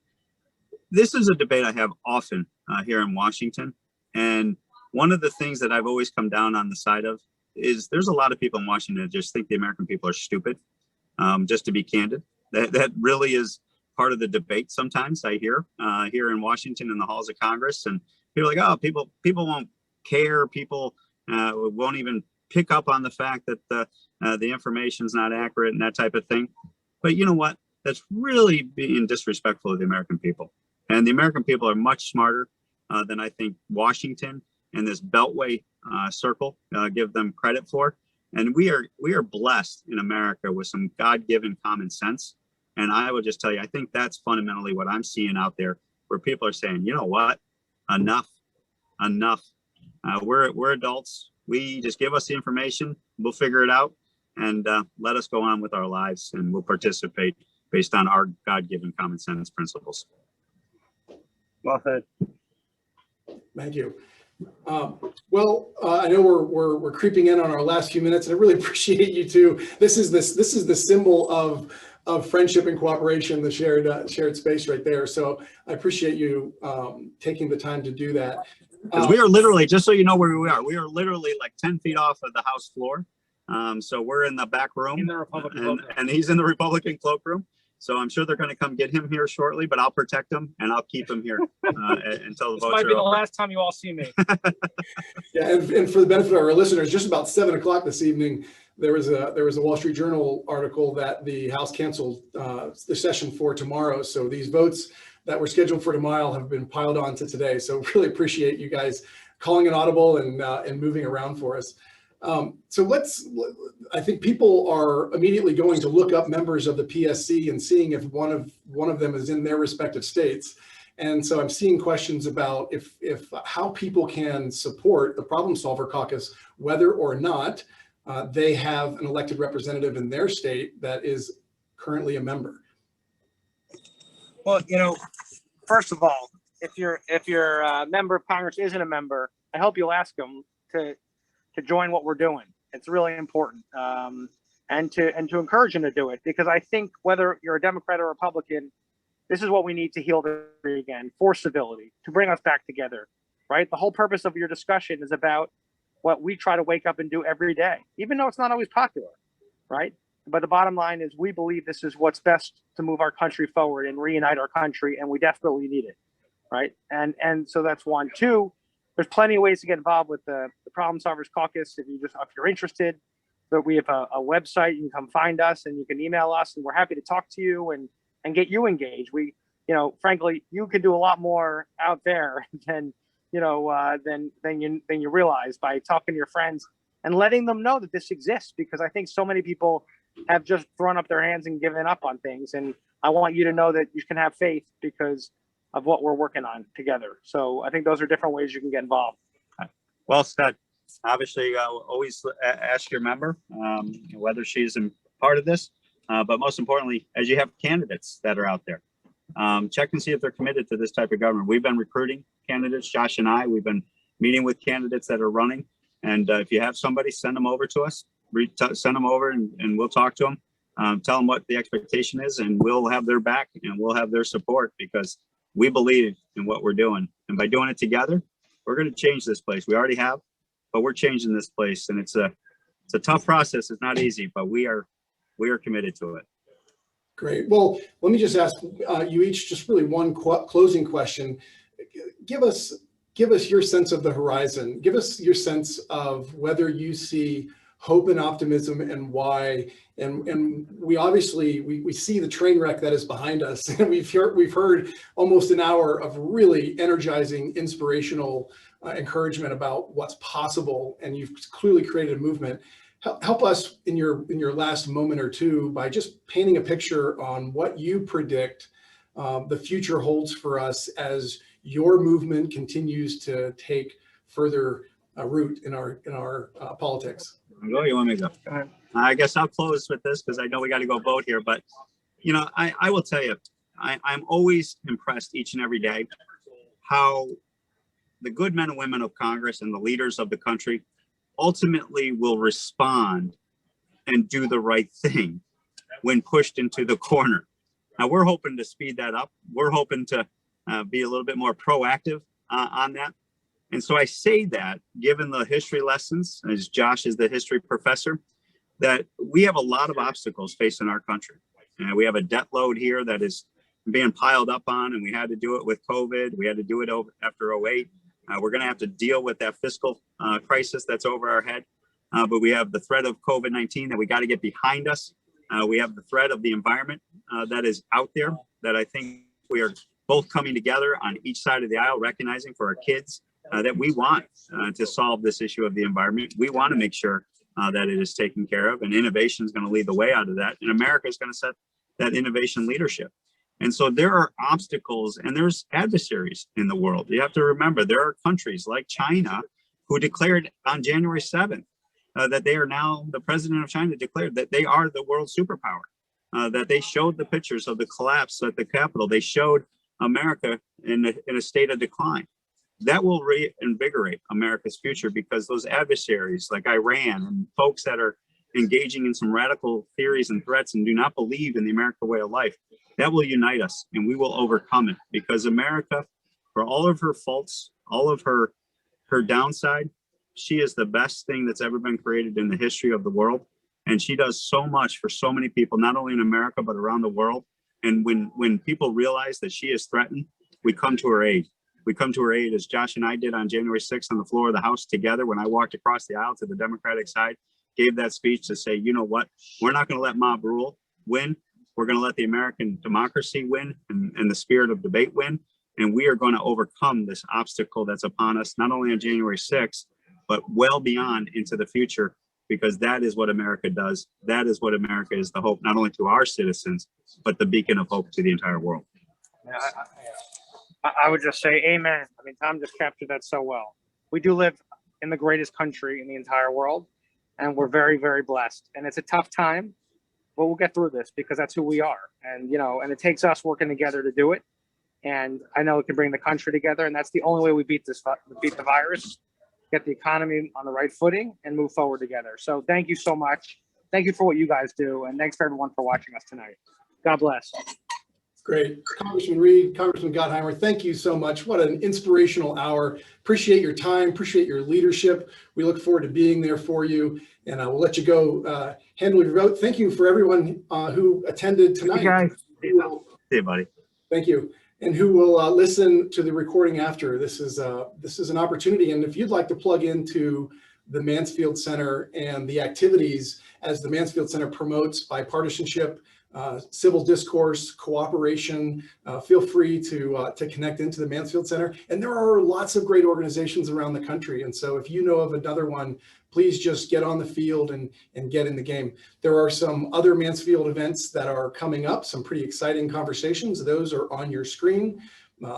S4: this is a debate I have often here in Washington. And one of the things that I've always come down on the side of is there's a lot of people in Washington that just think the American people are stupid, just to be candid. That really is part of the debate sometimes I hear here in Washington in the halls of Congress, and people are like, oh, people won't care. People won't even pick up on the fact that the information's not accurate and that type of thing. But you know what? That's really being disrespectful of the American people. And the American people are much smarter than I think Washington in this Beltway circle give them credit for. And we are blessed in America with some God-given common sense. And I will just tell you, I think that's fundamentally what I'm seeing out there, where people are saying, you know what, enough. We're adults. We just give us the information, we'll figure it out, and let us go on with our lives, and we'll participate based on our God-given common sense principles.
S5: Well said.
S2: Thank you. I know we're creeping in on our last few minutes, and I really appreciate you too. This is the symbol of friendship and cooperation, the shared space right there. So I appreciate you taking the time to do that.
S4: Because we are literally, just so you know where we are literally like 10 feet off of the House floor. So we're in the back room,
S5: In the Republican
S4: and he's in the Republican cloakroom. So I'm sure they're going to come get him here shortly, but I'll protect him and I'll keep him here until the
S5: This
S4: votes
S5: might
S4: are
S5: be the
S4: over.
S5: last time you all see me.
S2: Yeah, and for the benefit of our listeners, just about 7 o'clock this evening, there was a Wall Street Journal article that the House canceled the session for tomorrow. So these votes that were scheduled for tomorrow have been piled on to today. So really appreciate you guys calling an audible and moving around for us. I think people are immediately going to look up members of the PSC and seeing if one of them is in their respective states. And so I'm seeing questions about if how people can support the Problem Solver Caucus, whether or not they have an elected representative in their state that is currently a member.
S5: Well, first of all, if your member of Congress isn't a member, I hope you'll ask them to join what we're doing. It's really important, and to encourage them to do it, because I think whether you're a Democrat or Republican, this is what we need to heal the country again, for civility, to bring us back together, right? The whole purpose of your discussion is about what we try to wake up and do every day, even though it's not always popular, right? But the bottom line is we believe this is what's best to move our country forward and reunite our country, and we desperately need it, right? And so that's one. Two, there's plenty of ways to get involved with the Problem Solvers Caucus. If you're interested, but we have a website. You can come find us and you can email us, and we're happy to talk to you and get you engaged. We, frankly, you can do a lot more out there than you realize by talking to your friends and letting them know that this exists, because I think so many people have just thrown up their hands and given up on things. And I want you to know that you can have faith because of what we're working on together. So I think those are different ways you can get involved.
S4: Well said. Obviously, always ask your member whether she's a part of this. But most importantly, as you have candidates that are out there, check and see if they're committed to this type of government. We've been recruiting candidates, Josh and I. We've been meeting with candidates that are running. And if you have somebody, send them over to us. Send them over and we'll talk to them. Tell them what the expectation is, and we'll have their back and we'll have their support, because we believe in what we're doing. And by doing it together, we're going to change this place. We already have, but we're changing this place. And it's a tough process. It's not easy, but we are committed to it.
S2: Great. Well, let me just ask you each just really one closing question. Give us your sense of the horizon. Give us your sense of whether you see hope and optimism, and why. And we obviously we see the train wreck that is behind us, and we've heard almost an hour of really energizing, inspirational encouragement about what's possible, and you've clearly created a movement. Help us in your last moment or two by just painting a picture on what you predict the future holds for us as your movement continues to take further root in our politics.
S4: You want me to go? I guess I'll close with this, because I know we got to go vote here. But I will tell you, I'm always impressed each and every day how the good men and women of Congress and the leaders of the country ultimately will respond and do the right thing when pushed into the corner. Now, we're hoping to speed that up. We're hoping to be a little bit more proactive on that. And so I say that, given the history lessons, as Josh is the history professor, that we have a lot of obstacles facing our country. And we have a debt load here that is being piled up on, and we had to do it with COVID. We had to do it after 2008. We're going to have to deal with that fiscal crisis that's over our head. But we have the threat of COVID-19 that we got to get behind us. We have the threat of the environment that is out there, that I think we are both coming together on each side of the aisle, recognizing for our kids that we want to solve this issue of the environment. We want to make sure that it is taken care of, and innovation is going to lead the way out of that. And America is going to set that innovation leadership. And so there are obstacles and there's adversaries in the world. You have to remember, there are countries like China who declared on January 7th that they are now, the president of China declared that they are the world superpower, that they showed the pictures of the collapse at the Capitol. They showed America in a state of decline. That will reinvigorate America's future, because those adversaries like Iran and folks that are engaging in some radical theories and threats and do not believe in the American way of life, that will unite us and we will overcome it. Because America, for all of her faults, all of her downside, she is the best thing that's ever been created in the history of the world. And she does so much for so many people, not only in America, but around the world. And when people realize that she is threatened, we come to her aid. We come to her aid, as Josh and I did on January 6th on the floor of the House together, when I walked across the aisle to the Democratic side, gave that speech to say, you know what, we're not going to let mob rule win. We're going to let the American democracy win and the spirit of debate win. And we are going to overcome this obstacle that's upon us, not only on January 6th, but well beyond into the future, because that is what America does. That is what America is, the hope, not only to our citizens, but the beacon of hope to the entire world.
S5: I would just say amen. I mean, Tom just captured that so well. We do live in the greatest country in the entire world, and we're very, very blessed. And it's a tough time, but we'll get through this because that's who we are. And, you know, and it takes us working together to do it. And I know it can bring the country together, and that's the only way we beat the virus, get the economy on the right footing, and move forward together. So thank you so much. Thank you for what you guys do, and thanks for everyone for watching us tonight. God bless.
S2: Great. Congressman Reed, Congressman Gottheimer, thank you so much. What an inspirational hour. Appreciate your time, appreciate your leadership. We look forward to being there for you, and we'll let you go handle your vote. Thank you for everyone who attended tonight.
S5: Thank you, guys.
S4: See you, buddy.
S2: Thank you. And who will listen to the recording after. This is an opportunity. And if you'd like to plug into the Mansfield Center and the activities as the Mansfield Center promotes bipartisanship, civil discourse, cooperation, feel free to connect into the Mansfield Center. And there are lots of great organizations around the country. And so if you know of another one, please just get on the field and get in the game. There are some other Mansfield events that are coming up, some pretty exciting conversations. Those are on your screen.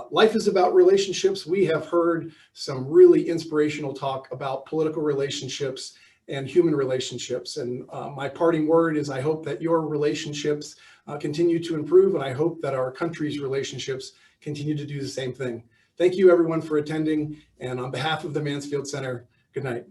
S2: Life is about relationships. We have heard some really inspirational talk about political relationships and human relationships. And my parting word is I hope that your relationships continue to improve, and I hope that our country's relationships continue to do the same thing. Thank you everyone for attending, and on behalf of the Mansfield Center, good night.